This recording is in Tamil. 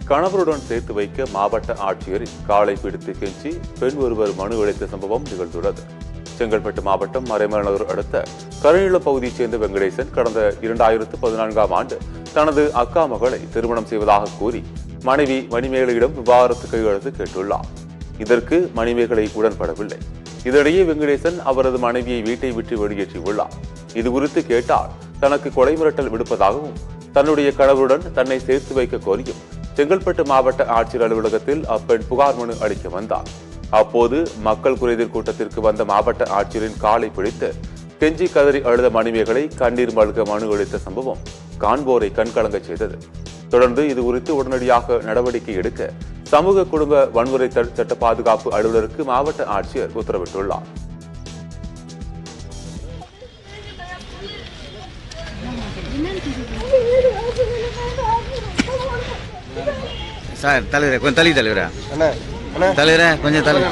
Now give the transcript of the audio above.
கணவருடன் சேர்த்து வைக்க மாவட்ட ஆட்சியரின் காலை பிடித்து கெஞ்சி பெண் ஒருவர் மனு அளித்த சம்பவம் நிகழ்ந்துள்ளது. செங்கல்பட்டு மாவட்டம் மறைமலைநகர் அடுத்த கருநிலம் பகுதியைச் சேர்ந்த வெங்கடேசன் கடந்த 2014ஆம் ஆண்டு தனது அக்கா மகளை திருமணம் செய்வதாக கூறி மனைவி மணிமேகலையிடம் விவாகரத்து கையெழுத்து கேட்டுள்ளார். இதற்கு மணிமேகலை உடன்படவில்லை. இதனிடையே வெங்கடேசன் அவரது மனைவியை வீட்டை விட்டு வெளியேற்றியுள்ளார். இதுகுறித்து கேட்டால் தனக்கு கொலை மிரட்டல் விடுப்பதாகவும் தன்னுடைய கணவருடன் தன்னை சேர்த்து வைக்க கோரியும் செங்கல்பட்டு மாவட்ட ஆட்சியர் அலுவலகத்தில் அப்பெண் புகார் மனு அளிக்க வந்தார். அப்போது மக்கள் குறைதீர் கூட்டத்திற்கு வந்த மாவட்ட ஆட்சியரின் காலை பிடித்து கெஞ்சி கதறி அழுத மணிமேகலை கண்ணீர் மல்க மனு அளித்த சம்பவம் காண்போரை கண்கலங்க செய்தது. தொடர்ந்து இதுகுறித்து உடனடியாக நடவடிக்கை எடுக்க சமூக குடும்ப வன்முறை சட்ட பாதுகாப்பு அலுவலருக்கு மாவட்ட ஆட்சியர் உத்தரவிட்டுள்ளார். சார் தலைவரே கொஞ்சம் தள்ளி தலைவரா தலைவரே கொஞ்சம் தள்ளி